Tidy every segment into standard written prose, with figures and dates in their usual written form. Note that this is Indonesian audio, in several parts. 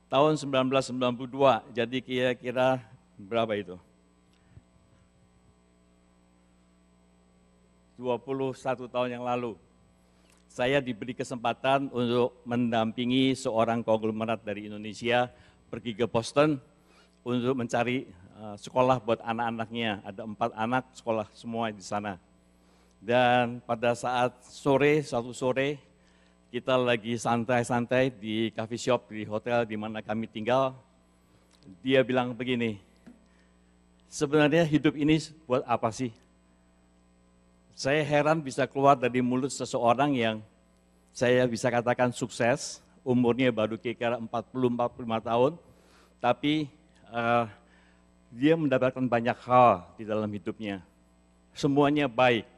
tahun 1992, jadi kira-kira berapa itu? 21 tahun yang lalu, saya diberi kesempatan untuk mendampingi seorang konglomerat dari Indonesia pergi ke Boston untuk mencari sekolah buat anak-anaknya. Ada 4 anak sekolah semua di sana. Dan pada saat suatu sore, kita lagi santai-santai di coffee shop di hotel di mana kami tinggal. Dia bilang begini, sebenarnya hidup ini buat apa sih? Saya heran bisa keluar dari mulut seseorang yang saya bisa katakan sukses, umurnya baru kira-kira 40-45 tahun, tapi dia mendapatkan banyak hal di dalam hidupnya. Semuanya baik.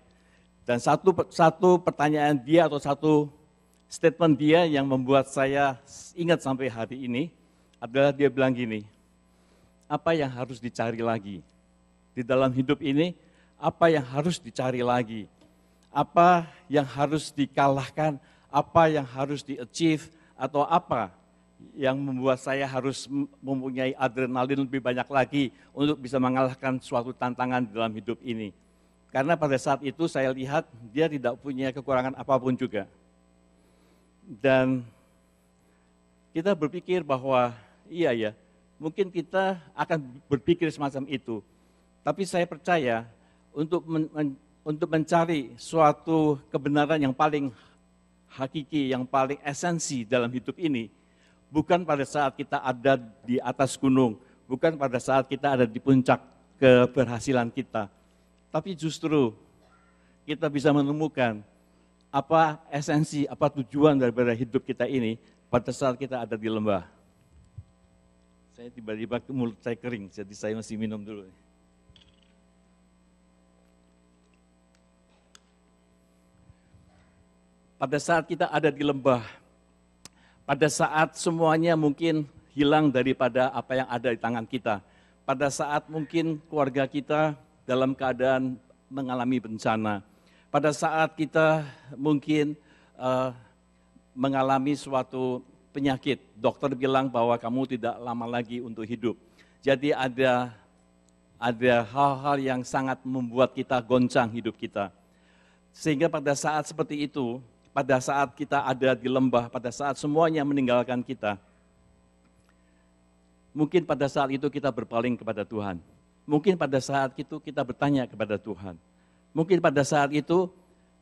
Dan satu pertanyaan dia atau satu statement dia yang membuat saya ingat sampai hari ini adalah dia bilang gini, apa yang harus dicari lagi di dalam hidup ini? Apa yang harus dicari lagi? Apa yang harus dikalahkan? Apa yang harus di-achieve? Atau apa yang membuat saya harus mempunyai adrenalin lebih banyak lagi untuk bisa mengalahkan suatu tantangan dalam hidup ini? Karena pada saat itu saya lihat dia tidak punya kekurangan apapun juga. Dan kita berpikir bahwa iya ya, mungkin kita akan berpikir semacam itu. Tapi saya percaya untuk mencari suatu kebenaran yang paling hakiki, yang paling esensi dalam hidup ini, bukan pada saat kita ada di atas gunung, bukan pada saat kita ada di puncak keberhasilan kita, tapi justru kita bisa menemukan apa esensi, apa tujuan daripada hidup kita ini pada saat kita ada di lembah. Saya tiba-tiba mulut saya kering, jadi saya mesti minum dulu. Pada saat kita ada di lembah, pada saat semuanya mungkin hilang daripada apa yang ada di tangan kita, pada saat mungkin keluarga kita dalam keadaan mengalami bencana, pada saat kita mungkin mengalami suatu penyakit, dokter bilang bahwa kamu tidak lama lagi untuk hidup. Jadi ada hal-hal yang sangat membuat kita goncang hidup kita. Sehingga pada saat seperti itu, pada saat kita ada di lembah, pada saat semuanya meninggalkan kita, mungkin pada saat itu kita berpaling kepada Tuhan. Mungkin pada saat itu kita bertanya kepada Tuhan. Mungkin pada saat itu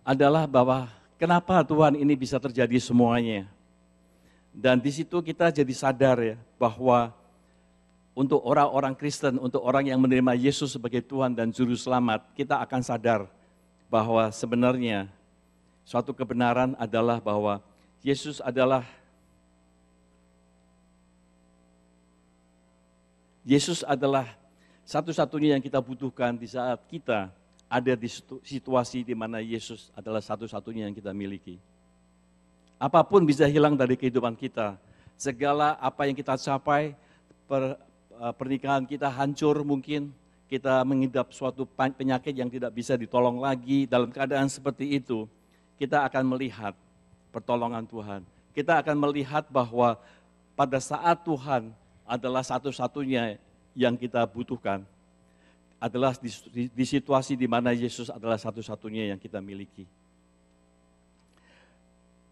adalah bahwa kenapa Tuhan ini bisa terjadi semuanya. Dan di situ kita jadi sadar ya, bahwa untuk orang-orang Kristen, untuk orang yang menerima Yesus sebagai Tuhan dan Juru Selamat, kita akan sadar bahwa sebenarnya suatu kebenaran adalah bahwa Yesus adalah satu-satunya yang kita butuhkan di saat kita ada di situasi di mana Yesus adalah satu-satunya yang kita miliki. Apapun bisa hilang dari kehidupan kita, segala apa yang kita capai, pernikahan kita hancur mungkin, kita mengidap suatu penyakit yang tidak bisa ditolong lagi, dalam keadaan seperti itu, kita akan melihat pertolongan Tuhan. Kita akan melihat bahwa pada saat Tuhan adalah satu-satunya yang kita butuhkan, adalah di situasi di mana Yesus adalah satu-satunya yang kita miliki.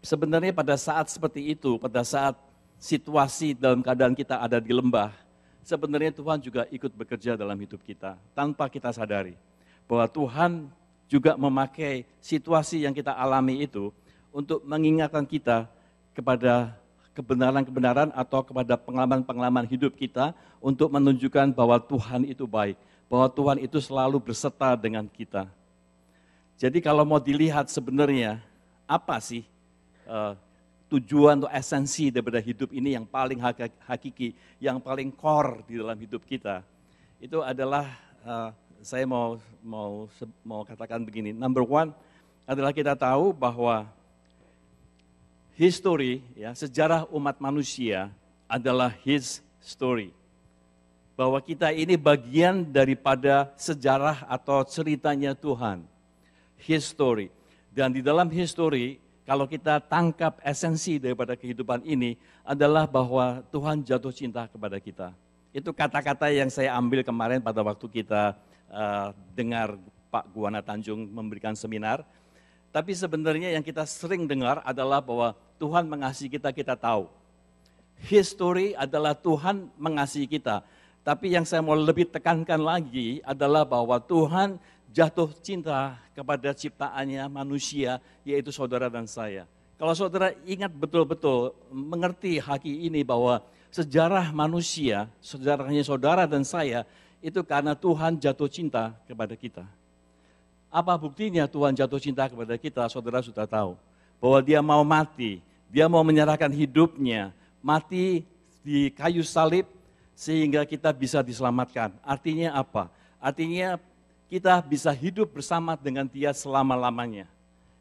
Sebenarnya pada saat seperti itu, pada saat situasi dalam keadaan kita ada di lembah, sebenarnya Tuhan juga ikut bekerja dalam hidup kita, tanpa kita sadari. Bahwa Tuhan juga memakai situasi yang kita alami itu untuk mengingatkan kita kepada kebenaran-kebenaran atau kepada pengalaman-pengalaman hidup kita untuk menunjukkan bahwa Tuhan itu baik, bahwa Tuhan itu selalu berserta dengan kita. Jadi kalau mau dilihat sebenarnya apa sih tujuan atau esensi daripada hidup ini yang paling hakiki, yang paling core di dalam hidup kita, itu adalah saya mau katakan begini. Number one adalah kita tahu bahwa history, ya, sejarah umat manusia adalah His story. Bahwa kita ini bagian daripada sejarah atau ceritanya Tuhan. His story. Dan di dalam history kalau kita tangkap esensi daripada kehidupan ini adalah bahwa Tuhan jatuh cinta kepada kita. Itu kata-kata yang saya ambil kemarin pada waktu kita dengar Pak Guana Tanjung memberikan seminar. Tapi sebenarnya yang kita sering dengar adalah bahwa Tuhan mengasihi kita, kita tahu. History adalah Tuhan mengasihi kita. Tapi yang saya mau lebih tekankan lagi adalah bahwa Tuhan jatuh cinta kepada ciptaannya manusia, yaitu saudara dan saya. Kalau saudara ingat betul-betul, mengerti haki ini bahwa sejarah manusia, sejarahnya saudara dan saya, itu karena Tuhan jatuh cinta kepada kita. Apa buktinya Tuhan jatuh cinta kepada kita? Saudara sudah tahu bahwa dia mau mati, dia mau menyerahkan hidupnya, mati di kayu salib sehingga kita bisa diselamatkan. Artinya apa? Artinya kita bisa hidup bersama dengan dia selama-lamanya.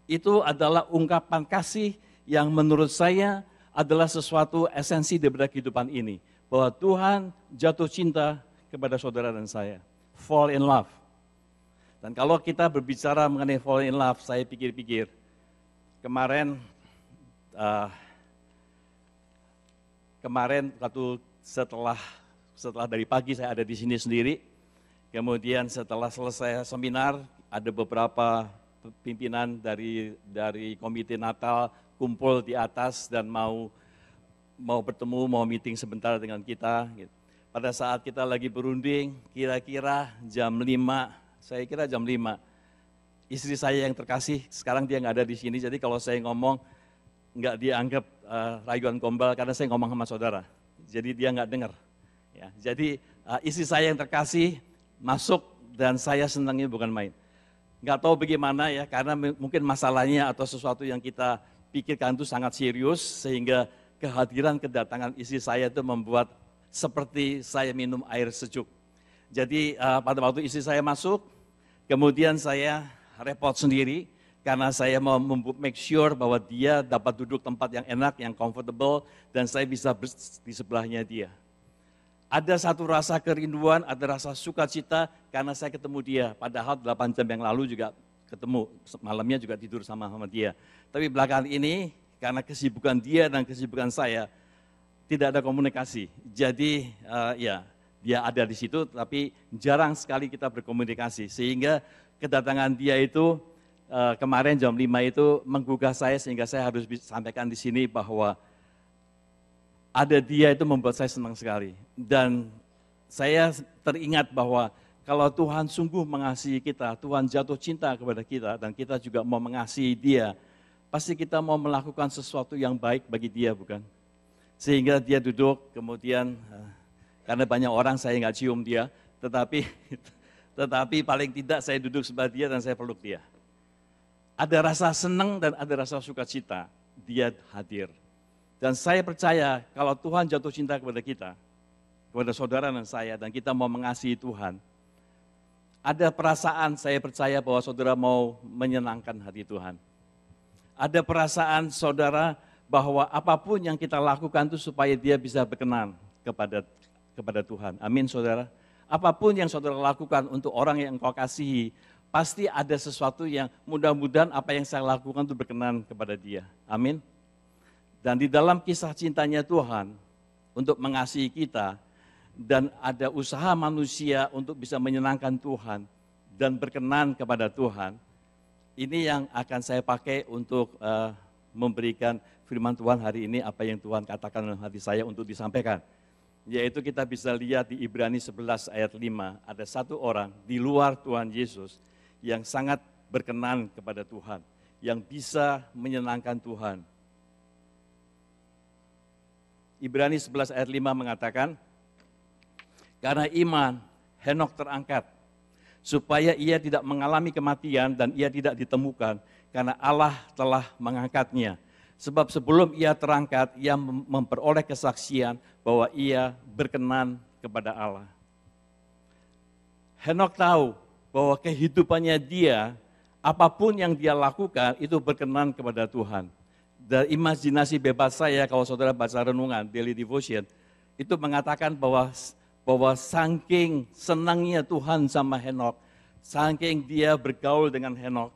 Itu adalah ungkapan kasih yang menurut saya adalah sesuatu esensi daripada kehidupan ini. Bahwa Tuhan jatuh cinta kepada saudara dan saya. Fall in love. Dan kalau kita berbicara mengenai fall in love, saya pikir-pikir, kemarin waktu setelah dari pagi saya ada di sini sendiri, kemudian setelah selesai seminar, ada beberapa pimpinan dari komite Natal kumpul di atas dan mau bertemu, mau meeting sebentar dengan kita. Pada saat kita lagi berunding, kira-kira jam 5, saya kira jam 5. Istri saya yang terkasih, sekarang dia nggak ada di sini, jadi kalau saya ngomong nggak dianggap rayuan gombal karena saya ngomong sama saudara. Jadi dia nggak dengar. Ya, jadi istri saya yang terkasih masuk dan saya senangnya bukan main. Nggak tahu bagaimana ya, karena mungkin masalahnya atau sesuatu yang kita pikirkan itu sangat serius sehingga kedatangan istri saya itu membuat seperti saya minum air sejuk. Jadi pada waktu istri saya masuk, kemudian saya repot sendiri karena saya mau make sure bahwa dia dapat duduk tempat yang enak, yang comfortable, dan saya bisa di sebelahnya dia. Ada satu rasa kerinduan, ada rasa sukacita karena saya ketemu dia. Padahal 8 jam yang lalu juga ketemu, malamnya juga tidur sama dia. Tapi belakangan ini karena kesibukan dia dan kesibukan saya, tidak ada komunikasi. Jadi ya dia ada di situ, tapi jarang sekali kita berkomunikasi. Sehingga kedatangan dia itu kemarin jam 5 itu menggugah saya sehingga saya harus sampaikan di sini bahwa ada dia itu membuat saya senang sekali. Dan saya teringat bahwa kalau Tuhan sungguh mengasihi kita, Tuhan jatuh cinta kepada kita, dan kita juga mau mengasihi dia, pasti kita mau melakukan sesuatu yang baik bagi dia, bukan? Sehingga dia duduk, kemudian karena banyak orang saya nggak cium dia, tetapi paling tidak saya duduk sebelah dia dan saya peluk dia. Ada rasa senang dan ada rasa sukacita, dia hadir. Dan saya percaya kalau Tuhan jatuh cinta kepada kita, kepada saudara dan saya, dan kita mau mengasihi Tuhan, ada perasaan saya percaya bahwa saudara mau menyenangkan hati Tuhan. Ada perasaan saudara bahwa apapun yang kita lakukan itu supaya dia bisa berkenan kepada Tuhan. Amin saudara. Apapun yang saudara lakukan untuk orang yang engkau kasihi, pasti ada sesuatu yang mudah-mudahan apa yang saya lakukan itu berkenan kepada dia. Amin. Dan di dalam kisah cintanya Tuhan untuk mengasihi kita, dan ada usaha manusia untuk bisa menyenangkan Tuhan dan berkenan kepada Tuhan, ini yang akan saya pakai untuk memberikan firman Tuhan hari ini, apa yang Tuhan katakan dalam hati saya untuk disampaikan. Yaitu kita bisa lihat di Ibrani 11 ayat 5, ada satu orang di luar Tuhan Yesus yang sangat berkenan kepada Tuhan, yang bisa menyenangkan Tuhan. Ibrani 11 ayat 5 mengatakan, karena iman Henokh terangkat, supaya ia tidak mengalami kematian dan ia tidak ditemukan, karena Allah telah mengangkatnya. Sebab sebelum ia terangkat, ia memperoleh kesaksian bahwa ia berkenan kepada Allah. Henokh tahu bahwa kehidupannya dia, apapun yang dia lakukan itu berkenan kepada Tuhan. Dari imajinasi bebas saya, kalau saudara baca renungan, daily devotion, itu mengatakan bahwa saking senangnya Tuhan sama Henokh, saking dia bergaul dengan Henokh,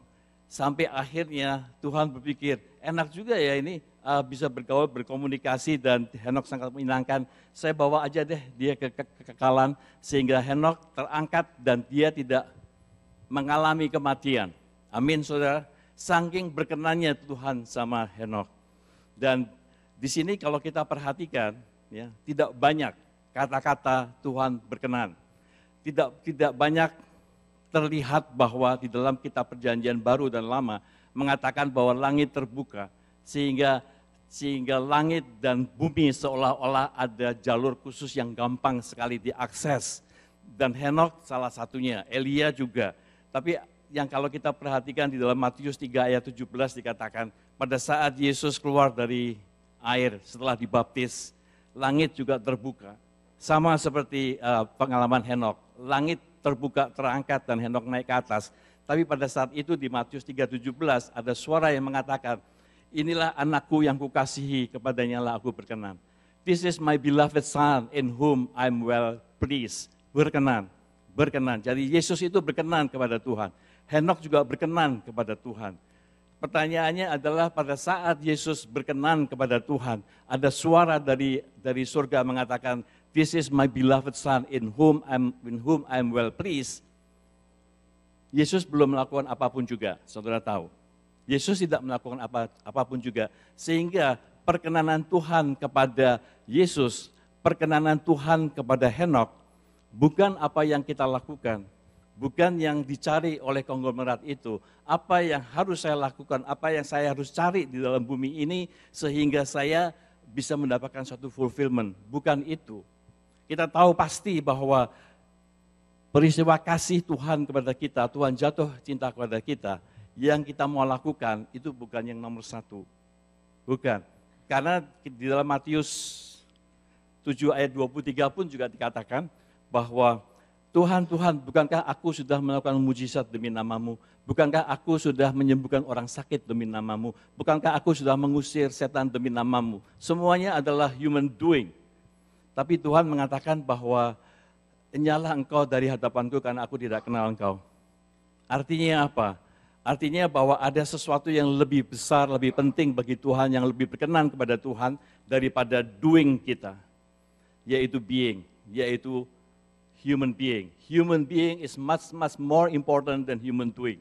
Sampai akhirnya Tuhan berpikir, enak juga ya ini bisa bergaul, berkomunikasi, dan Henok sangat menyenangkan. Saya bawa aja deh dia ke kekekalan, sehingga Henok terangkat dan dia tidak mengalami kematian. Amin, saudara. Saking berkenannya Tuhan sama Henok. Dan di sini kalau kita perhatikan, ya, tidak banyak kata-kata Tuhan berkenan. Tidak banyak terlihat bahwa di dalam kitab perjanjian baru dan lama mengatakan bahwa langit terbuka sehingga langit dan bumi seolah-olah ada jalur khusus yang gampang sekali diakses. Dan Henok salah satunya, Elia juga. Tapi yang kalau kita perhatikan di dalam Matius 3 ayat 17 dikatakan pada saat Yesus keluar dari air setelah dibaptis, langit juga terbuka. Sama seperti pengalaman Henok, langit terbuka, terangkat, dan Henok naik ke atas. Tapi pada saat itu di Matius 3:17 ada suara yang mengatakan, inilah anakku yang kukasihi, kepadanya lah aku berkenan. This is my beloved son in whom I'm well pleased. Berkenan. Jadi Yesus itu berkenan kepada Tuhan. Henok juga berkenan kepada Tuhan. Pertanyaannya adalah pada saat Yesus berkenan kepada Tuhan, ada suara dari surga mengatakan, this is my beloved son in whom I'm well pleased. Yesus belum melakukan apapun juga, saudara tahu. Yesus tidak melakukan apapun juga. Sehingga perkenanan Tuhan kepada Yesus, perkenanan Tuhan kepada Henok, bukan apa yang kita lakukan, bukan yang dicari oleh konglomerat itu. Apa yang harus saya lakukan, apa yang saya harus cari di dalam bumi ini sehingga saya bisa mendapatkan suatu fulfillment. Bukan itu. Kita tahu pasti bahwa peristiwa kasih Tuhan kepada kita, Tuhan jatuh cinta kepada kita, yang kita mau lakukan itu bukan yang nomor satu. Bukan. Karena di dalam Matius 7 ayat 23 pun juga dikatakan bahwa Tuhan, bukankah aku sudah melakukan mujizat demi namamu? Bukankah aku sudah menyembuhkan orang sakit demi namamu? Bukankah aku sudah mengusir setan demi namamu? Semuanya adalah human doing. Tapi Tuhan mengatakan bahwa enyalah engkau dari hadapanku karena aku tidak kenal engkau. Artinya apa? Artinya bahwa ada sesuatu yang lebih besar, lebih penting bagi Tuhan, yang lebih berkenan kepada Tuhan daripada doing kita. Yaitu being, yaitu human being. Human being is much more important than human doing.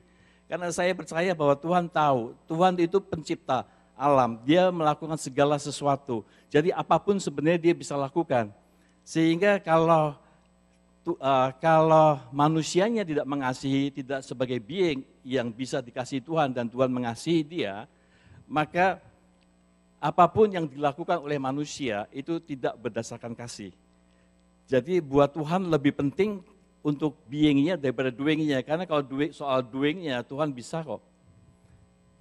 Karena saya percaya bahwa Tuhan tahu, Tuhan itu pencipta alam, dia melakukan segala sesuatu. Jadi apapun sebenarnya dia bisa lakukan. Sehingga kalau manusianya tidak mengasihi, tidak sebagai being yang bisa dikasihi Tuhan dan Tuhan mengasihi dia, maka apapun yang dilakukan oleh manusia itu tidak berdasarkan kasih. Jadi buat Tuhan lebih penting untuk being-nya daripada doing-nya. Karena kalau soal doing-nya Tuhan bisa kok.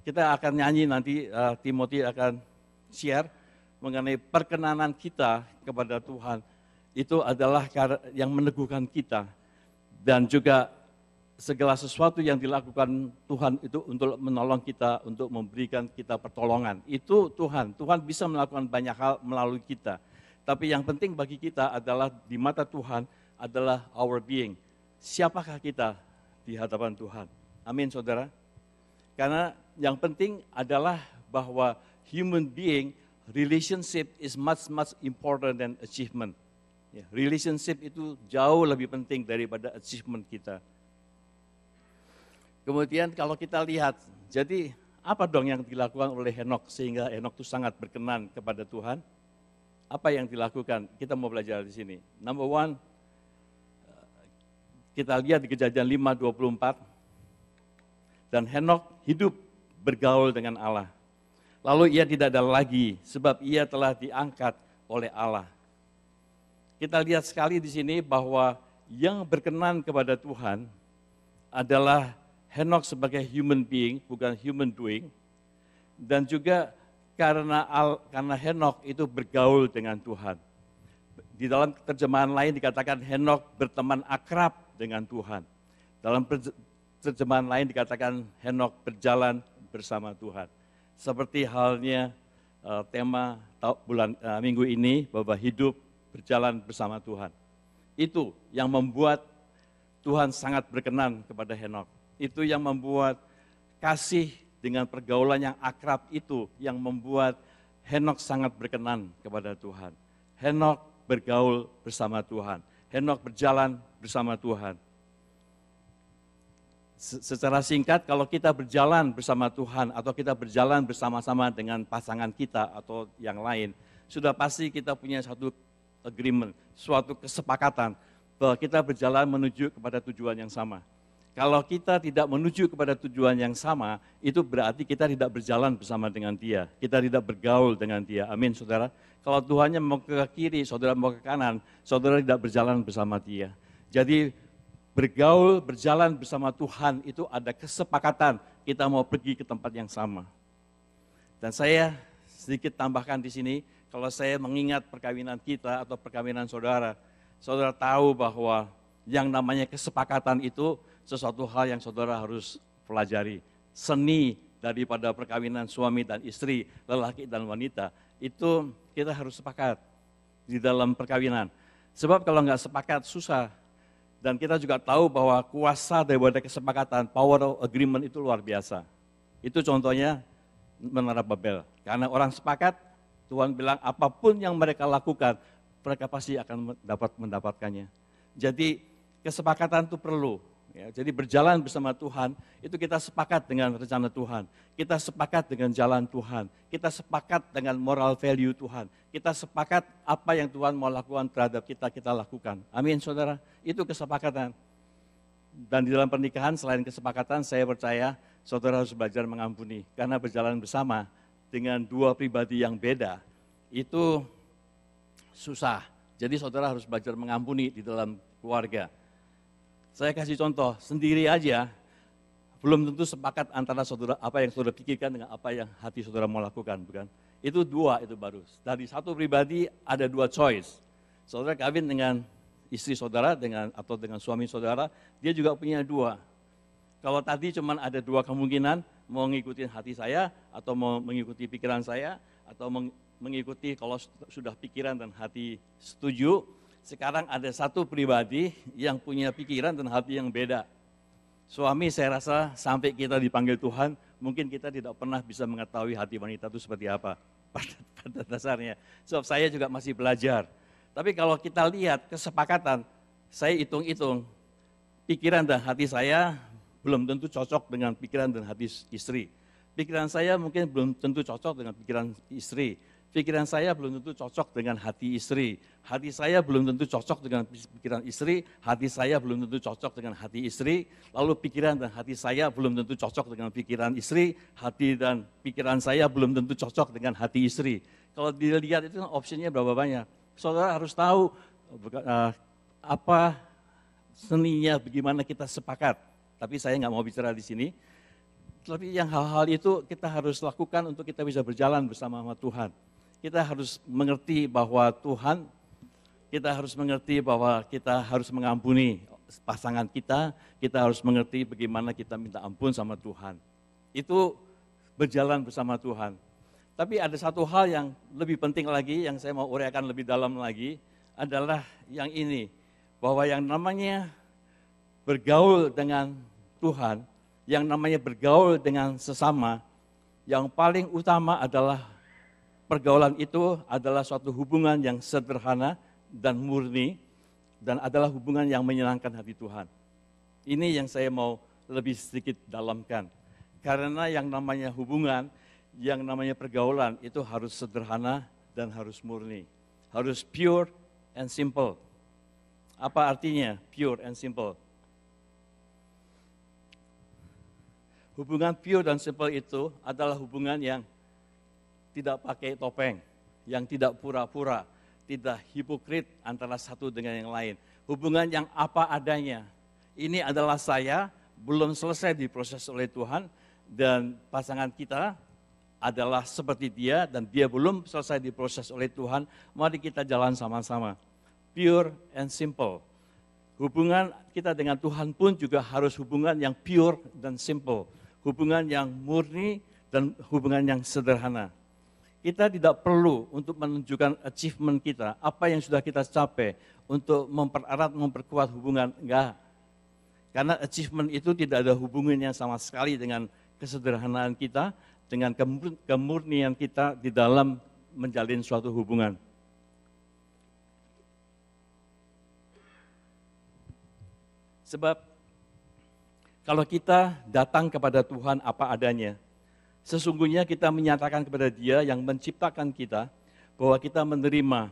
Kita akan nyanyi nanti, Timothy akan share mengenai perkenanan kita kepada Tuhan. Itu adalah yang meneguhkan kita. Dan juga segala sesuatu yang dilakukan Tuhan itu untuk menolong kita, untuk memberikan kita pertolongan. Itu Tuhan bisa melakukan banyak hal melalui kita. Tapi yang penting bagi kita adalah di mata Tuhan adalah our being. Siapakah kita di hadapan Tuhan? Amin, saudara. Karena yang penting adalah bahwa human being, relationship is much important than achievement. Ya, relationship itu jauh lebih penting daripada achievement kita. Kemudian kalau kita lihat, jadi apa dong yang dilakukan oleh Henok sehingga Henok itu sangat berkenan kepada Tuhan? Apa yang dilakukan? Kita mau belajar di sini. Number one, kita lihat di Kejadian 5:24, dan Henok hidup bergaul dengan Allah. Lalu ia tidak ada lagi, sebab ia telah diangkat oleh Allah. Kita lihat sekali di sini bahwa yang berkenan kepada Tuhan adalah Henok sebagai human being, bukan human doing, dan juga karena Henok itu bergaul dengan Tuhan. Di dalam terjemahan lain dikatakan Henok berteman akrab dengan Tuhan. Dalam terjemahan lain dikatakan Henok berjalan bersama Tuhan. Seperti halnya tema minggu ini bahwa hidup berjalan bersama Tuhan. Itu yang membuat Tuhan sangat berkenan kepada Henok. Itu yang membuat kasih dengan pergaulan yang akrab itu yang membuat Henokh sangat berkenan kepada Tuhan. Henokh bergaul bersama Tuhan. Henokh berjalan bersama Tuhan. Secara singkat, kalau kita berjalan bersama Tuhan atau kita berjalan bersama-sama dengan pasangan kita atau yang lain, sudah pasti kita punya satu agreement, suatu kesepakatan bahwa kita berjalan menuju kepada tujuan yang sama. Kalau kita tidak menuju kepada tujuan yang sama, itu berarti kita tidak berjalan bersama dengan Dia. Kita tidak bergaul dengan Dia. Amin, saudara. Kalau Tuhannya mau ke kiri, saudara mau ke kanan, saudara tidak berjalan bersama Dia. Jadi bergaul, berjalan bersama Tuhan itu ada kesepakatan kita mau pergi ke tempat yang sama. Dan saya sedikit tambahkan di sini, kalau saya mengingat perkawinan kita atau perkawinan saudara, saudara tahu bahwa yang namanya kesepakatan itu sesuatu hal yang saudara harus pelajari. Seni daripada perkawinan suami dan istri, lelaki dan wanita, itu kita harus sepakat di dalam perkawinan. Sebab kalau nggak sepakat susah. Dan kita juga tahu bahwa kuasa daripada kesepakatan, power of agreement itu luar biasa. Itu contohnya Menara Babel. Karena orang sepakat, Tuhan bilang apapun yang mereka lakukan, mereka pasti akan mendapatkannya. Jadi kesepakatan itu perlu. Ya, jadi berjalan bersama Tuhan, itu kita sepakat dengan rencana Tuhan. Kita sepakat dengan jalan Tuhan. Kita sepakat dengan moral value Tuhan. Kita sepakat apa yang Tuhan mau lakukan terhadap kita, kita lakukan. Amin, saudara. Itu kesepakatan. Dan di dalam pernikahan, selain kesepakatan, saya percaya saudara harus belajar mengampuni. Karena berjalan bersama dengan dua pribadi yang beda, itu susah. Jadi saudara harus belajar mengampuni di dalam keluarga. Saya kasih contoh, sendiri aja belum tentu sepakat antara saudara apa yang saudara pikirkan dengan apa yang hati saudara mau lakukan, bukan? Itu dua, itu baru. Dari satu pribadi ada dua choice. Saudara kawin dengan istri saudara atau dengan suami saudara, dia juga punya dua. Kalau tadi cuma ada dua kemungkinan, mau ngikutin hati saya atau mau mengikuti pikiran saya atau mengikuti kalau sudah pikiran dan hati setuju. Sekarang ada satu pribadi yang punya pikiran dan hati yang beda. Suami saya rasa sampai kita dipanggil Tuhan, mungkin kita tidak pernah bisa mengetahui hati wanita itu seperti apa pada dasarnya. Sebab saya juga masih belajar. Tapi kalau kita lihat kesepakatan, saya hitung-hitung, pikiran dan hati saya belum tentu cocok dengan pikiran dan hati istri. Pikiran saya mungkin belum tentu cocok dengan pikiran istri. Pikiran saya belum tentu cocok dengan hati istri. Hati saya belum tentu cocok dengan pikiran istri. Hati saya belum tentu cocok dengan hati istri. Lalu pikiran dan hati saya belum tentu cocok dengan pikiran istri. Hati dan pikiran saya belum tentu cocok dengan hati istri. Kalau dilihat itu opsinya berapa banyak. Saudara harus tahu apa seninya, bagaimana kita sepakat. Tapi saya nggak mau bicara di sini. Tapi yang hal-hal itu kita harus lakukan untuk kita bisa berjalan bersama Tuhan. Kita harus mengerti bahwa Tuhan, kita harus mengerti bahwa kita harus mengampuni pasangan kita harus mengerti bagaimana kita minta ampun sama Tuhan. Itu berjalan bersama Tuhan. Tapi ada satu hal yang lebih penting lagi, yang saya mau uraikan lebih dalam lagi, adalah yang ini, bahwa yang namanya bergaul dengan Tuhan, yang namanya bergaul dengan sesama, yang paling utama adalah pergaulan itu adalah suatu hubungan yang sederhana dan murni, dan adalah hubungan yang menyenangkan hati Tuhan. Ini yang saya mau lebih sedikit dalamkan. Karena yang namanya hubungan, yang namanya pergaulan itu harus sederhana dan harus murni. Harus pure and simple. Apa artinya pure and simple? Hubungan pure dan simple itu adalah hubungan yang tidak pakai topeng, yang tidak pura-pura, tidak hipokrit antara satu dengan yang lain. Hubungan yang apa adanya. Ini adalah saya, belum selesai diproses oleh Tuhan, dan pasangan kita adalah seperti dia, dan dia belum selesai diproses oleh Tuhan. Mari kita jalan sama-sama. Pure and simple. Hubungan kita dengan Tuhan pun juga harus hubungan yang pure dan simple. Hubungan yang murni dan hubungan yang sederhana. Kita tidak perlu untuk menunjukkan achievement kita, apa yang sudah kita capai, untuk mempererat, memperkuat hubungan, enggak. Karena achievement itu tidak ada hubungannya sama sekali dengan kesederhanaan kita, dengan kemurnian kita di dalam menjalin suatu hubungan. Sebab kalau kita datang kepada Tuhan apa adanya, sesungguhnya kita menyatakan kepada Dia yang menciptakan kita, bahwa kita menerima,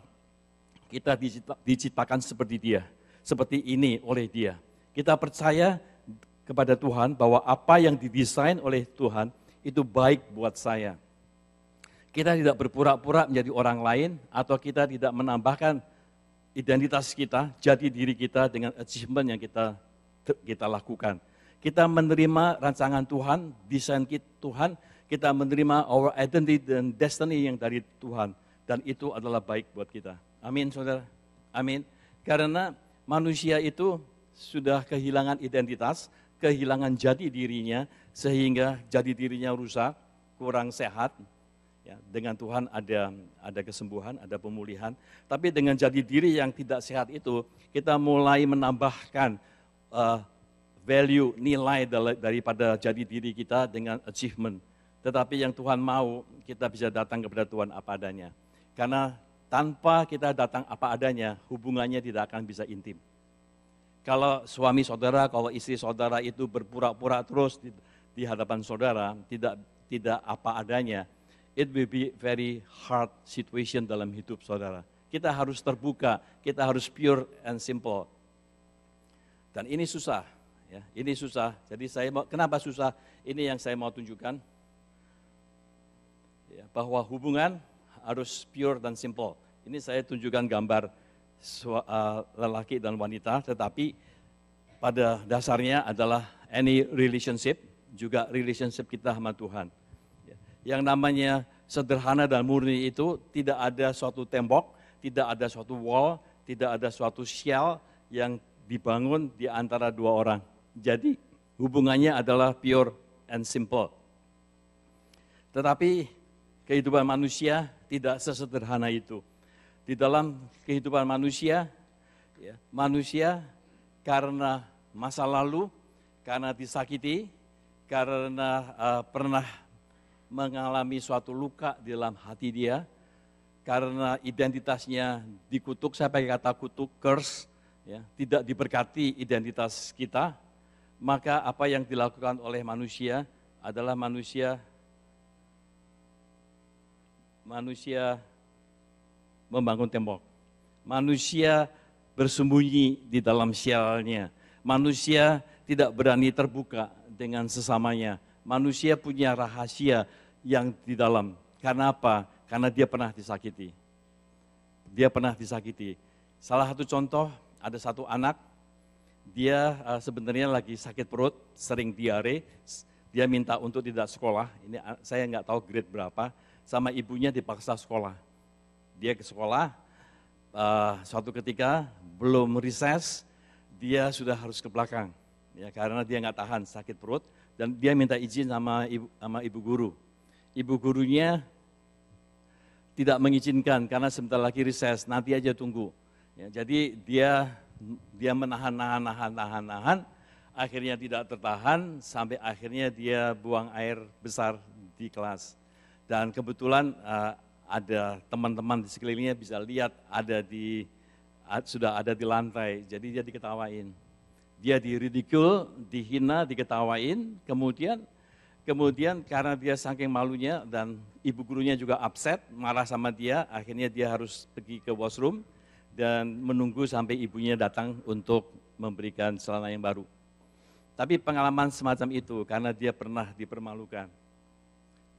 kita diciptakan seperti Dia, seperti ini oleh Dia. Kita percaya kepada Tuhan bahwa apa yang didesain oleh Tuhan itu baik buat saya. Kita tidak berpura-pura menjadi orang lain, atau kita tidak menambahkan identitas kita, jati diri kita dengan achievement yang kita lakukan. Kita menerima rancangan Tuhan, desain Tuhan, kita menerima our identity dan destiny yang dari Tuhan. Dan itu adalah baik buat kita. Amin, saudara. Amin. Karena manusia itu sudah kehilangan identitas, kehilangan jati dirinya, sehingga jati dirinya rusak, kurang sehat. Ya, dengan Tuhan ada kesembuhan, ada pemulihan. Tapi dengan jati diri yang tidak sehat itu, kita mulai menambahkan value, nilai daripada jati diri kita dengan achievement. Tetapi yang Tuhan mau, kita bisa datang kepada Tuhan apa adanya. Karena tanpa kita datang apa adanya, hubungannya tidak akan bisa intim. Kalau suami saudara, kalau istri saudara itu berpura-pura terus di hadapan saudara, tidak apa adanya, it will be very hard situation dalam hidup saudara. Kita harus terbuka, kita harus pure and simple. Dan ini susah, ya, ini susah. Jadi kenapa susah? Ini yang saya mau tunjukkan. Ya, bahwa hubungan harus pure dan simple. Ini saya tunjukkan gambar lelaki dan wanita, tetapi pada dasarnya adalah any relationship, juga relationship kita sama Tuhan. Yang namanya sederhana dan murni itu tidak ada suatu tembok, tidak ada suatu wall, tidak ada suatu shell yang dibangun di antara dua orang. Jadi hubungannya adalah pure and simple. Tetapi kehidupan manusia tidak sesederhana itu. Di dalam kehidupan manusia, ya, manusia karena masa lalu, karena disakiti, karena pernah mengalami suatu luka di dalam hati dia, karena identitasnya dikutuk, saya pakai kata kutuk, curse, ya, tidak diberkati identitas kita, maka apa yang dilakukan oleh manusia adalah manusia membangun tembok. Manusia bersembunyi di dalam shell-nya. Manusia tidak berani terbuka dengan sesamanya. Manusia punya rahasia yang di dalam. Karena apa? Karena dia pernah disakiti. Dia pernah disakiti. Salah satu contoh, ada satu anak, dia sebenarnya lagi sakit perut, sering diare, dia minta untuk tidak sekolah, ini saya nggak tahu grade berapa, sama ibunya dipaksa sekolah. Dia ke sekolah, suatu ketika belum recess, dia sudah harus ke belakang, ya, karena dia nggak tahan sakit perut, dan dia minta izin sama ibu guru. Ibu gurunya tidak mengizinkan karena sebentar lagi recess, nanti aja tunggu. Ya, jadi dia menahan, akhirnya tidak tertahan, sampai akhirnya dia buang air besar di kelas. Dan kebetulan ada teman-teman di sekelilingnya bisa lihat sudah ada di lantai, jadi dia diketawain. Dia diridicule, dihina, diketawain, kemudian karena dia saking malunya dan ibu gurunya juga upset, marah sama dia, akhirnya dia harus pergi ke washroom dan menunggu sampai ibunya datang untuk memberikan celana yang baru. Tapi pengalaman semacam itu karena dia pernah dipermalukan,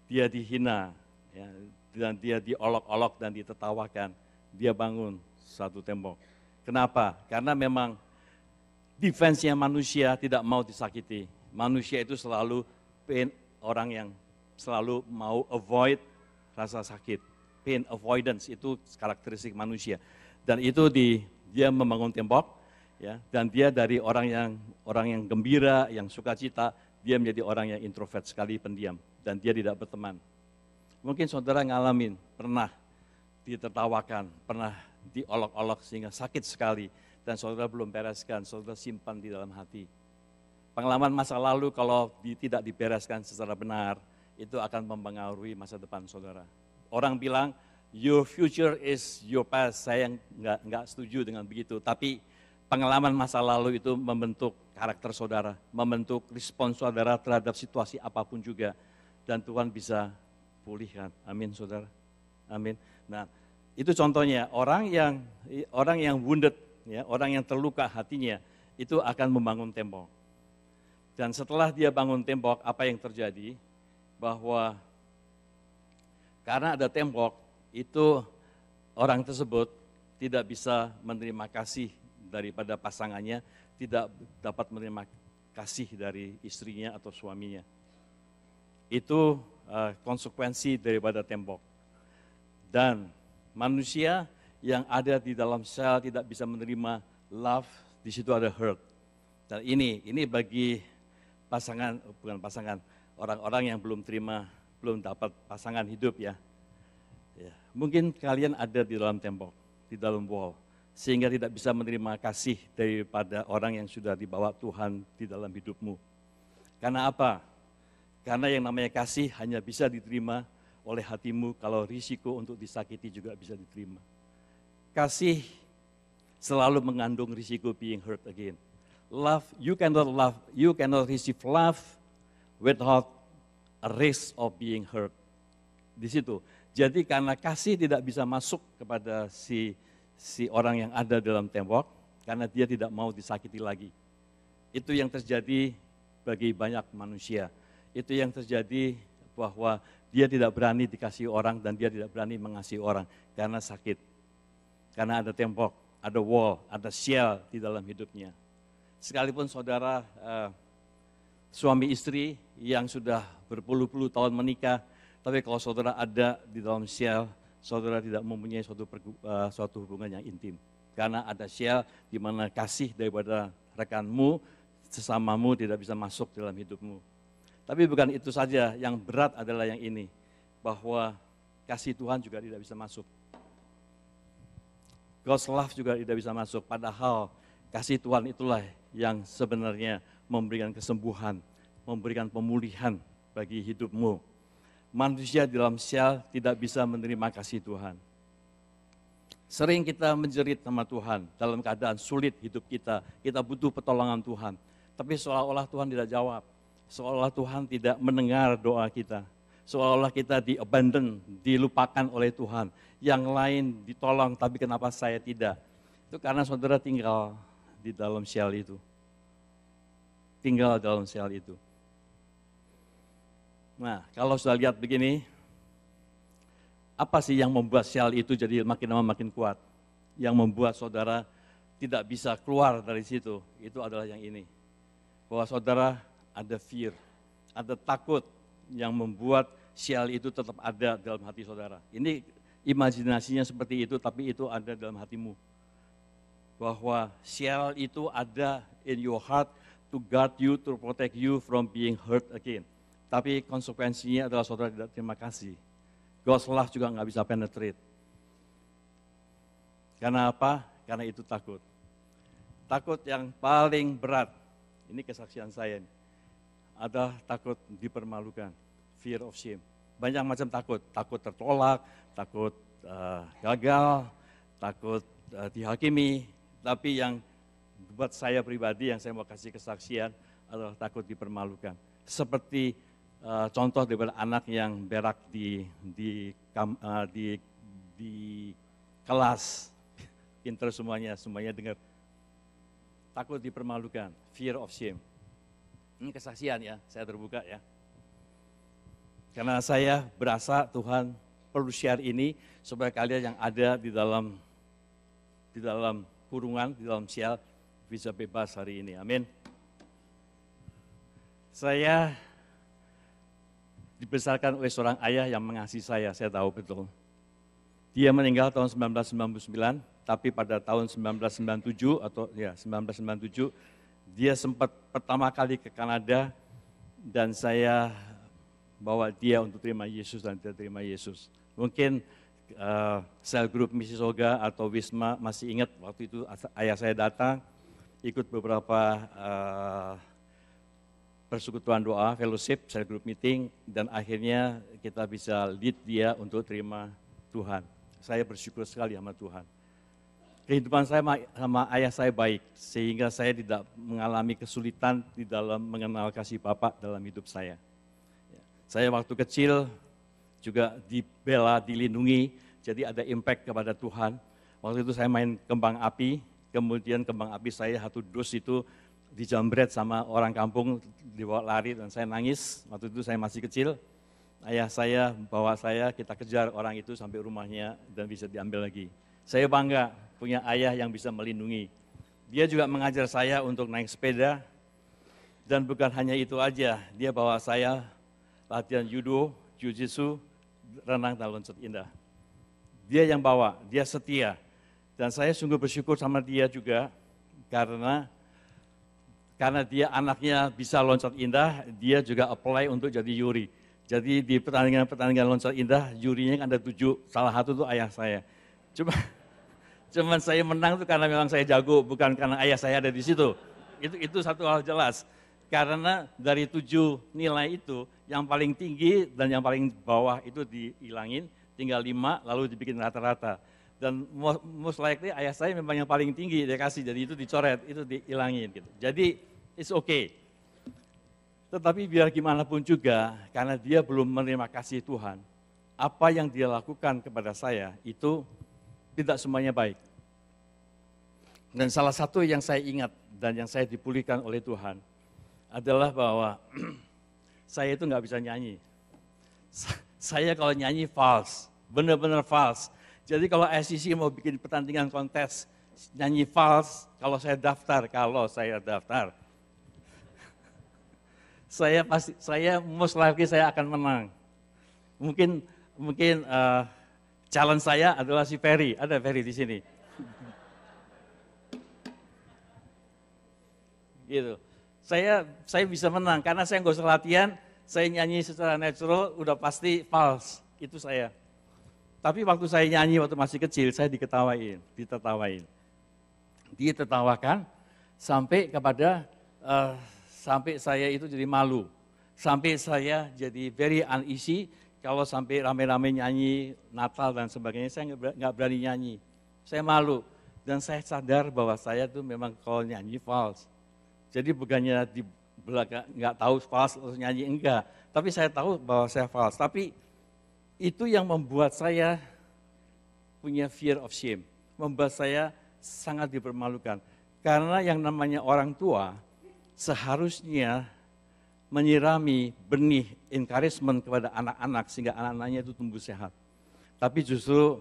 dia dihina, ya, dan dia diolok-olok dan ditertawakan, dia bangun satu tembok. Kenapa? Karena memang defense-nya manusia tidak mau disakiti. Manusia itu selalu orang yang selalu mau avoid rasa sakit. Pain avoidance itu karakteristik manusia. Dan itu dia membangun tembok, ya, dan dia dari orang yang gembira, yang sukacita, dia menjadi orang yang introvert sekali, pendiam, dan dia tidak berteman. Mungkin saudara ngalamin, pernah ditertawakan, pernah diolok-olok sehingga sakit sekali, dan saudara belum bereskan, saudara simpan di dalam hati. Pengalaman masa lalu kalau tidak dibereskan secara benar, itu akan mempengaruhi masa depan saudara. Orang bilang, your future is your past. Saya nggak setuju dengan begitu. Tapi pengalaman masa lalu itu membentuk karakter saudara, membentuk respons saudara terhadap situasi apapun juga. Dan Tuhan bisa pulihkan. Amin saudara. Amin. Nah, itu contohnya orang yang wounded, ya, orang yang terluka hatinya, itu akan membangun tembok. Dan setelah dia bangun tembok, apa yang terjadi? Bahwa karena ada tembok, itu orang tersebut tidak bisa menerima kasih daripada pasangannya, tidak dapat menerima kasih dari istrinya atau suaminya. Itu konsekuensi daripada tembok. Dan manusia yang ada di dalam sel tidak bisa menerima love, di situ ada hurt. Dan ini bagi orang-orang yang belum dapat pasangan hidup ya. Mungkin kalian ada di dalam tembok, di dalam wall, sehingga tidak bisa menerima kasih daripada orang yang sudah dibawa Tuhan di dalam hidupmu. Karena apa? Karena yang namanya kasih hanya bisa diterima oleh hatimu kalau risiko untuk disakiti juga bisa diterima. Kasih selalu mengandung risiko being hurt again. Love, you cannot receive love without a risk of being hurt. Di situ. Jadi karena kasih tidak bisa masuk kepada si orang yang ada dalam tembok, karena dia tidak mau disakiti lagi. Itu yang terjadi bagi banyak manusia. Itu yang terjadi bahwa dia tidak berani dikasih orang dan dia tidak berani mengasihi orang karena sakit. Karena ada tembok, ada wall, ada shell di dalam hidupnya. Sekalipun saudara suami istri yang sudah berpuluh-puluh tahun menikah, tapi kalau saudara ada di dalam shell, saudara tidak mempunyai suatu hubungan yang intim. Karena ada shell di mana kasih daripada rekanmu, sesamamu tidak bisa masuk dalam hidupmu. Tapi bukan itu saja, yang berat adalah yang ini, bahwa kasih Tuhan juga tidak bisa masuk. God's love juga tidak bisa masuk, padahal kasih Tuhan itulah yang sebenarnya memberikan kesembuhan, memberikan pemulihan bagi hidupmu. Manusia di dalam sel tidak bisa menerima kasih Tuhan. Sering kita menjerit sama Tuhan dalam keadaan sulit hidup kita butuh pertolongan Tuhan. Tapi seolah-olah Tuhan tidak jawab, seolah-olah Tuhan tidak mendengar doa kita. Seolah-olah kita di-abandon, dilupakan oleh Tuhan. Yang lain ditolong, tapi kenapa saya tidak? Itu karena saudara tinggal di dalam sel itu. Tinggal dalam sel itu. Nah, kalau sudah lihat begini, apa sih yang membuat sel itu jadi makin lama makin kuat? Yang membuat saudara tidak bisa keluar dari situ, itu adalah yang ini. Bahwa saudara ada fear, ada takut yang membuat sel itu tetap ada dalam hati saudara. Ini imajinasinya seperti itu, tapi itu ada dalam hatimu. Bahwa sel itu ada in your heart to guard you, to protect you from being hurt again. Tapi konsekuensinya adalah saudara tidak terima kasih. God's love juga nggak bisa penetrate. Karena apa? Karena itu takut. Takut yang paling berat, ini kesaksian saya, ada takut dipermalukan, fear of shame. Banyak macam takut, takut tertolak, takut gagal, takut dihakimi. Tapi yang buat saya pribadi yang saya mau kasih kesaksian adalah takut dipermalukan. Seperti contoh daripada anak yang berak di kelas, pinter semuanya dengar. Takut dipermalukan, fear of shame. Ini kesaksian ya, saya terbuka ya. Karena saya berasa Tuhan perlu share ini supaya kalian yang ada di dalam kurungan, di dalam sel bisa bebas hari ini. Amin. Saya dibesarkan oleh seorang ayah yang mengasihi saya tahu betul. Dia meninggal tahun 1999, tapi pada tahun 1997 dia sempat pertama kali ke Kanada dan saya bawa dia untuk terima Yesus dan dia terima Yesus. Mungkin sel grup Mississauga atau Wisma masih ingat waktu itu ayah saya datang ikut beberapa persekutuan doa, fellowship, cell group meeting, dan akhirnya kita bisa lead dia untuk terima Tuhan. Saya bersyukur sekali sama Tuhan. Kehidupan saya sama ayah saya baik, sehingga saya tidak mengalami kesulitan di dalam mengenal kasih Bapa dalam hidup saya. Saya waktu kecil juga dibela, dilindungi, jadi ada impact kepada Tuhan. Waktu itu saya main kembang api, kemudian kembang api saya satu dus itu dijambret sama orang kampung, dibawa lari dan saya nangis. Waktu itu saya masih kecil, ayah saya bawa saya, kita kejar orang itu sampai rumahnya dan bisa diambil lagi. Saya bangga punya ayah yang bisa melindungi. Dia juga mengajar saya untuk naik sepeda, dan bukan hanya itu aja, dia bawa saya latihan judo, jiu-jitsu, renang dan loncat indah. Dia yang bawa, dia setia. Dan saya sungguh bersyukur sama dia juga, karena dia anaknya bisa loncat indah, dia juga apply untuk jadi juri. Jadi di pertandingan loncat indah, jurinya kan ada 7, salah satu itu ayah saya. Cuman saya menang itu karena memang saya jago, bukan karena ayah saya ada di situ. Itu satu hal jelas. Karena dari 7 nilai itu, yang paling tinggi dan yang paling bawah itu dihilangin, tinggal 5 lalu dibikin rata-rata. Dan most likely ayah saya memang yang paling tinggi dia kasih, jadi itu dicoret, itu dihilangin gitu. Jadi it's okay. Tetapi biar gimana pun juga, karena dia belum menerima kasih Tuhan, apa yang dia lakukan kepada saya itu tidak semuanya baik. Dan salah satu yang saya ingat dan yang saya dipulihkan oleh Tuhan adalah bahwa saya itu nggak bisa nyanyi. Saya kalau nyanyi false, benar-benar false. Jadi kalau SCC mau bikin pertandingan kontes nyanyi false, kalau saya daftar, saya most likely saya akan menang. Mungkin challenge saya adalah si Ferry, ada Ferry di sini. Gitu. Saya bisa menang karena saya nggak usah latihan, saya nyanyi secara natural udah pasti false, itu saya. Tapi waktu saya nyanyi waktu masih kecil, saya ditertawakan sampai sampai saya itu jadi malu, sampai saya jadi very uneasy kalau sampai rame-rame nyanyi Natal dan sebagainya, saya nggak berani nyanyi, saya malu dan saya sadar bahwa saya tuh memang kalau nyanyi false. Jadi bukannya di belakang nggak tahu false atau nyanyi enggak, tapi saya tahu bahwa saya false. Tapi itu yang membuat saya punya fear of shame, membuat saya sangat dipermalukan. Karena yang namanya orang tua seharusnya menyirami benih encouragement kepada anak-anak sehingga anak-anaknya itu tumbuh sehat. Tapi justru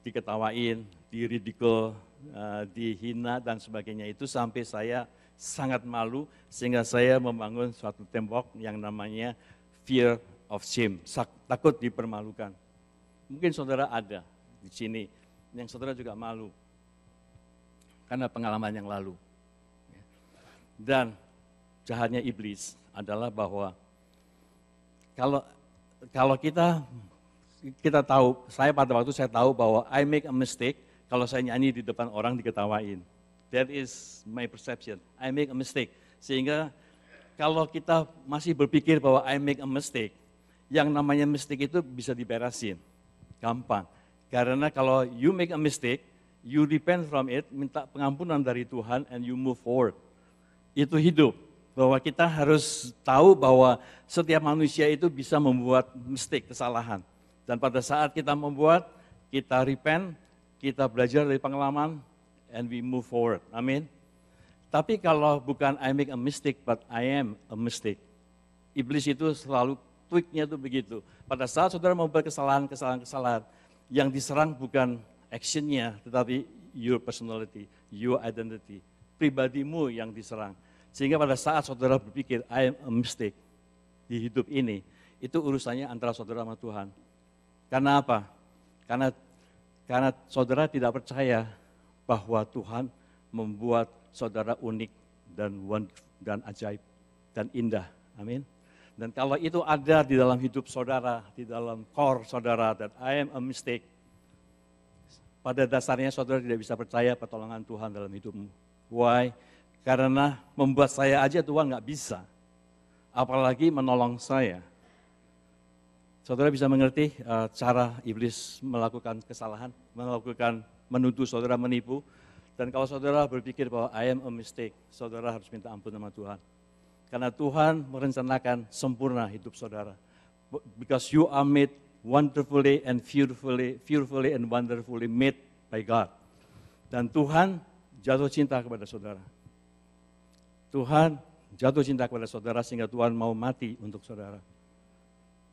diketawain, diridikul, dihina dan sebagainya itu sampai saya sangat malu sehingga saya membangun suatu tembok yang namanya fear of shame, takut dipermalukan. Mungkin saudara ada di sini yang saudara juga malu karena pengalaman yang lalu. Dan jahatnya iblis adalah bahwa kalau kita tahu, saya pada waktu saya tahu bahwa I make a mistake kalau saya nyanyi di depan orang diketawain. That is my perception. I make a mistake. Sehingga kalau kita masih berpikir bahwa I make a mistake, yang namanya mistake itu bisa diberesin. Gampang. Karena kalau you make a mistake, you repent from it, minta pengampunan dari Tuhan, and you move forward. Itu hidup. Bahwa kita harus tahu bahwa setiap manusia itu bisa membuat mistake, kesalahan. Dan pada saat kita membuat, kita repent, kita belajar dari pengalaman, and we move forward. Amin. Tapi kalau bukan I make a mistake, but I am a mistake. Iblis itu selalu tweaknya itu begitu. Pada saat saudara membuat kesalahan, yang diserang bukan actionnya, tetapi your personality, your identity. Pribadimu yang diserang. Sehingga pada saat saudara berpikir, I am a mistake di hidup ini, itu urusannya antara saudara sama Tuhan. Karena apa? Karena saudara tidak percaya bahwa Tuhan membuat saudara unik dan ajaib dan indah. Amin. Dan kalau itu ada di dalam hidup saudara, di dalam core saudara, that I am a mistake, pada dasarnya saudara tidak bisa percaya pertolongan Tuhan dalam hidupmu. Why? Karena membuat saya aja Tuhan nggak bisa. apalagi menolong saya. Saudara bisa mengerti cara iblis melakukan kesalahan, menuduh saudara menipu. Dan kalau saudara berpikir bahwa I am a mistake, saudara harus minta ampun sama Tuhan. Karena Tuhan merencanakan sempurna hidup saudara. Because you are made wonderfully and fearfully and wonderfully made by God. Dan Tuhan jatuh cinta kepada saudara. Tuhan jatuh cinta kepada saudara sehingga Tuhan mau mati untuk saudara.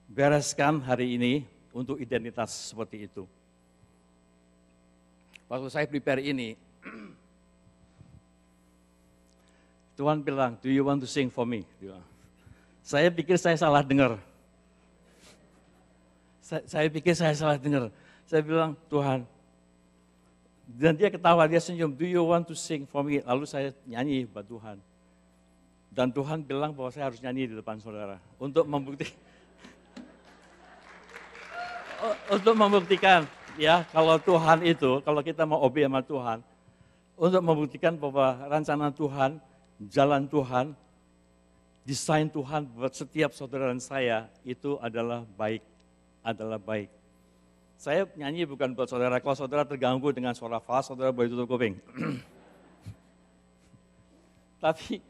Bereskan hari ini untuk identitas seperti itu. Waktu saya prepare ini, Tuhan bilang, do you want to sing for me? Saya pikir saya salah dengar. Saya pikir saya salah dengar. Saya bilang, Tuhan. Dan dia ketawa, dia senyum, do you want to sing for me? Lalu saya nyanyi buat Tuhan. Dan Tuhan bilang bahwa saya harus nyanyi di depan saudara. Untuk membuktikan, ya kalau Tuhan itu, kalau kita mau obey sama Tuhan, untuk membuktikan bahwa rencana Tuhan, jalan Tuhan, desain Tuhan buat setiap saudara dan saya itu adalah baik. Saya nyanyi bukan buat saudara, kalau saudara terganggu dengan suara fals, saudara boleh tutup kuping. Tapi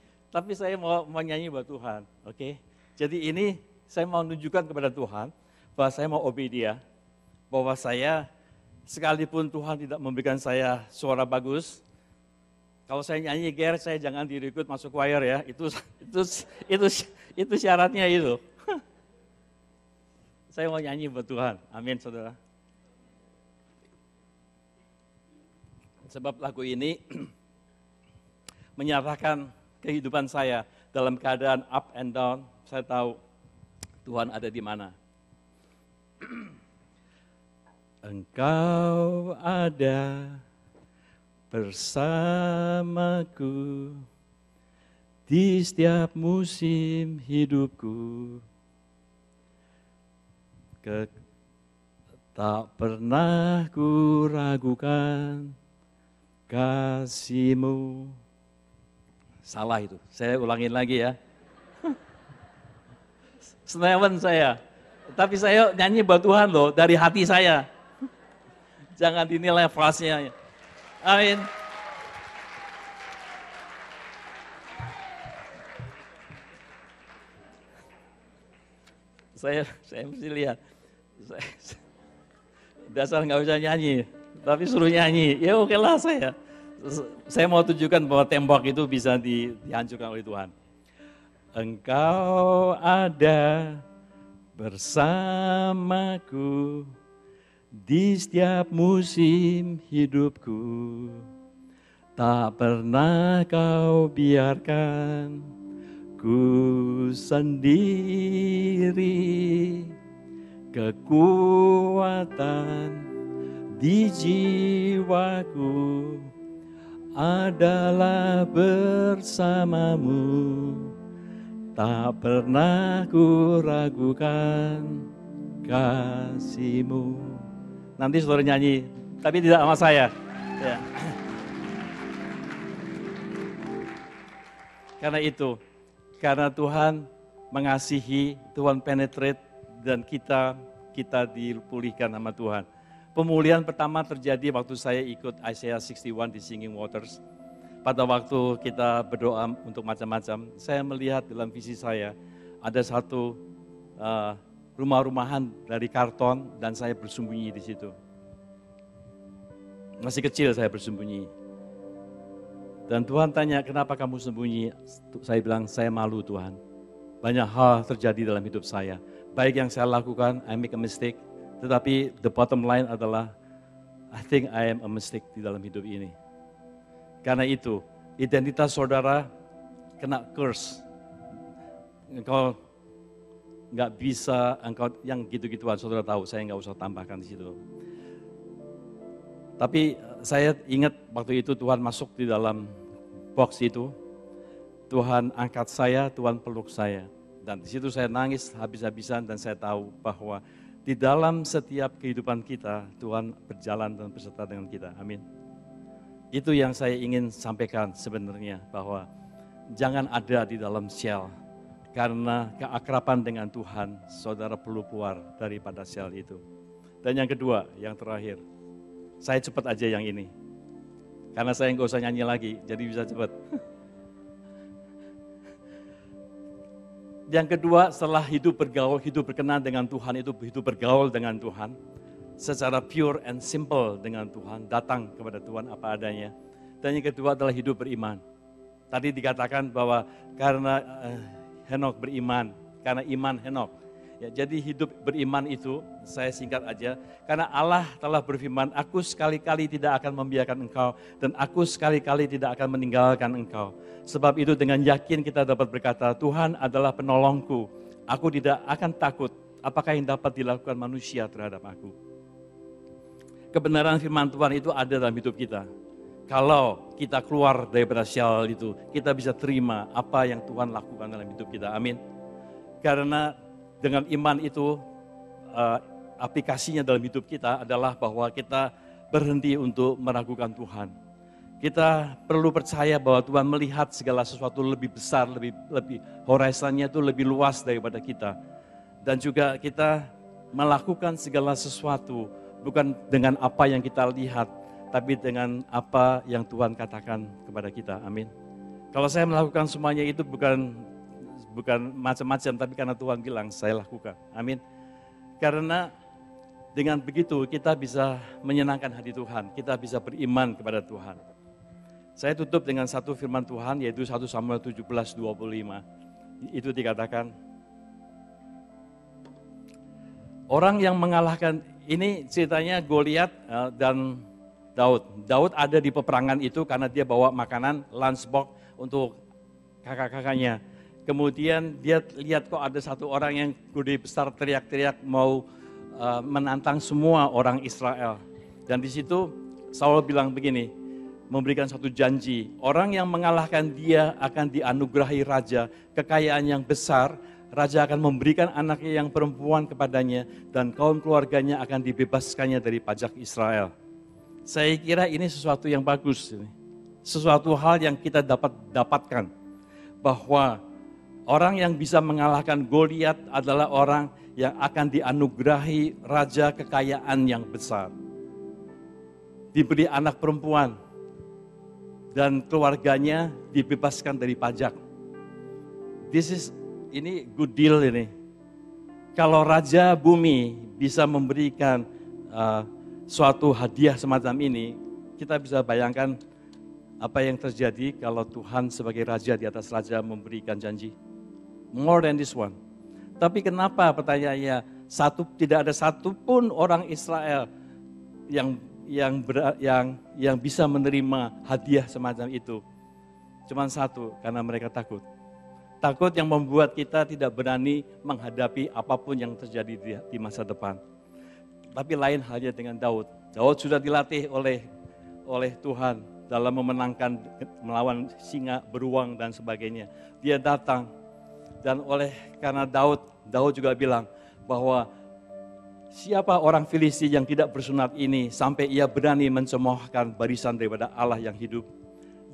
saya mau nyanyi buat Tuhan, oke? Jadi ini saya mau menunjukkan kepada Tuhan bahwa saya mau obey Dia, bahwa saya sekalipun Tuhan tidak memberikan saya suara bagus, kalau saya nyanyi ger, saya jangan direkrut masuk choir ya, itu syaratnya itu. Saya mau nyanyi buat Tuhan, amin saudara. Sebab lagu ini menyatakan kehidupan saya dalam keadaan up and down, saya tahu Tuhan ada di mana. Engkau ada bersamaku di setiap musim hidupku. Tak pernah ku ragukan kasih-Mu. Salah itu, saya ulangin lagi ya. Senewan saya, tapi saya nyanyi buat Tuhan loh, dari hati saya. Jangan dinilai frasnya. Amin. Saya mesti lihat. Dasar nggak bisa nyanyi, tapi suruh nyanyi. Ya oke lah saya. Saya mau tunjukkan bahwa tembok itu bisa dihancurkan oleh Tuhan. Engkau ada bersamaku di setiap musim hidupku, tak pernah Kau biarkan ku sendiri, kekuatan di jiwaku adalah bersamamu, tak pernah ku ragukan kasih-Mu. Nanti saudara nyanyi, tapi tidak sama saya. Ya. Karena Tuhan mengasihi, Tuhan penetrate, dan kita dipulihkan sama Tuhan. Pemulihan pertama terjadi waktu saya ikut Isaiah 61 di Singing Waters. Pada waktu kita berdoa untuk macam-macam, saya melihat dalam visi saya ada satu rumah-rumahan dari karton dan saya bersembunyi di situ. Masih kecil saya bersembunyi. Dan Tuhan tanya, kenapa kamu sembunyi? Saya bilang, saya malu Tuhan. Banyak hal terjadi dalam hidup saya. Baik yang saya lakukan, I make a mistake. Tetapi the bottom line adalah, I think I am a mistake di dalam hidup ini. Karena itu, identitas saudara kena curse. Engkau nggak bisa, engkau yang gitu-gituan, saudara tahu, saya nggak usah tambahkan di situ. Tapi saya ingat waktu itu Tuhan masuk di dalam box itu, Tuhan angkat saya, Tuhan peluk saya. Dan di situ saya nangis habis-habisan dan saya tahu bahwa di dalam setiap kehidupan kita, Tuhan berjalan dan berserta dengan kita. Amin. Itu yang saya ingin sampaikan sebenarnya, bahwa jangan ada di dalam shell. karena keakraban dengan Tuhan, saudara perlu keluar daripada sel itu. Dan yang kedua, yang terakhir, saya cepat aja yang ini. Karena saya nggak usah nyanyi lagi, jadi bisa cepat. Yang kedua, setelah hidup bergaul, hidup berkenan dengan Tuhan, itu hidup bergaul dengan Tuhan, secara pure and simple dengan Tuhan, datang kepada Tuhan apa adanya. Dan yang kedua adalah hidup beriman. Tadi dikatakan bahwa karena Henok beriman, karena iman Henok. Ya, jadi hidup beriman itu, saya singkat aja, karena Allah telah berfirman, aku sekali-kali tidak akan membiarkan engkau, dan aku sekali-kali tidak akan meninggalkan engkau. Sebab itu dengan yakin kita dapat berkata, Tuhan adalah penolongku, aku tidak akan takut, apakah yang dapat dilakukan manusia terhadap aku. Kebenaran firman Tuhan itu ada dalam hidup kita. Kalau kita keluar daripada sial itu, kita bisa terima apa yang Tuhan lakukan dalam hidup kita, amin. Karena dengan iman itu, aplikasinya dalam hidup kita adalah bahwa kita berhenti untuk meragukan Tuhan. Kita perlu percaya bahwa Tuhan melihat segala sesuatu lebih besar, lebih horizonnya itu lebih luas daripada kita. Dan juga kita melakukan segala sesuatu bukan dengan apa yang kita lihat, tapi dengan apa yang Tuhan katakan kepada kita, amin. Kalau saya melakukan semuanya itu bukan macam-macam, tapi karena Tuhan bilang, saya lakukan. Amin. Karena dengan begitu kita bisa menyenangkan hati Tuhan, kita bisa beriman kepada Tuhan. Saya tutup dengan satu firman Tuhan, yaitu 1 Samuel 17:25. Itu dikatakan, orang yang mengalahkan, ini ceritanya Goliat dan Daud. Daud ada di peperangan itu karena dia bawa makanan, lunchbox untuk kakak-kakaknya. Kemudian dia lihat kok ada satu orang yang gede besar teriak-teriak mau menantang semua orang Israel. Dan di situ Saul bilang begini, memberikan satu janji, orang yang mengalahkan dia akan dianugerahi raja, kekayaan yang besar, raja akan memberikan anaknya yang perempuan kepadanya dan kaum keluarganya akan dibebaskannya dari pajak Israel. Saya kira ini sesuatu yang bagus, sesuatu hal yang kita dapatkan, bahwa orang yang bisa mengalahkan Goliat adalah orang yang akan dianugerahi raja kekayaan yang besar. Diberi anak perempuan dan keluarganya dibebaskan dari pajak. Ini good deal ini. Kalau raja bumi bisa memberikan suatu hadiah semacam ini, kita bisa bayangkan apa yang terjadi kalau Tuhan sebagai raja di atas raja memberikan janji. More than this one. Tapi kenapa pertanyaannya, tidak ada satupun orang Israel yang bisa menerima hadiah semacam itu. Cuman satu, karena mereka takut. Takut yang membuat kita tidak berani menghadapi apapun yang terjadi di masa depan. Tapi lain halnya dengan Daud. Daud sudah dilatih oleh Tuhan dalam memenangkan melawan singa, beruang dan sebagainya. Dia datang. Dan karena Daud juga bilang bahwa siapa orang Filistin yang tidak bersunat ini sampai ia berani mencemoohkan barisan daripada Allah yang hidup.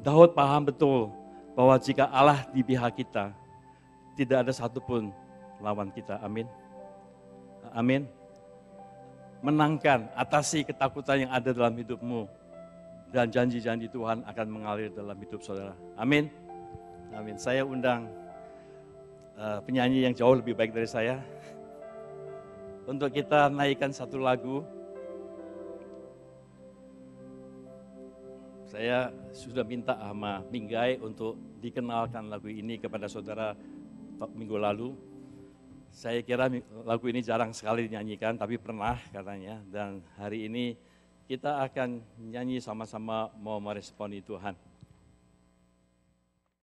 Daud paham betul bahwa jika Allah di pihak kita, tidak ada satupun lawan kita. Amin. Amin. Menangkan, atasi ketakutan yang ada dalam hidupmu. Dan janji-janji Tuhan akan mengalir dalam hidup saudara. Amin. Amin. Saya undang penyanyi yang jauh lebih baik dari saya untuk kita naikkan satu lagu. Saya sudah minta sama Minggai untuk dikenalkan lagu ini kepada saudara minggu lalu. Saya kira lagu ini jarang sekali dinyanyikan, tapi pernah katanya. Dan hari ini kita akan nyanyi sama-sama mau meresponi Tuhan.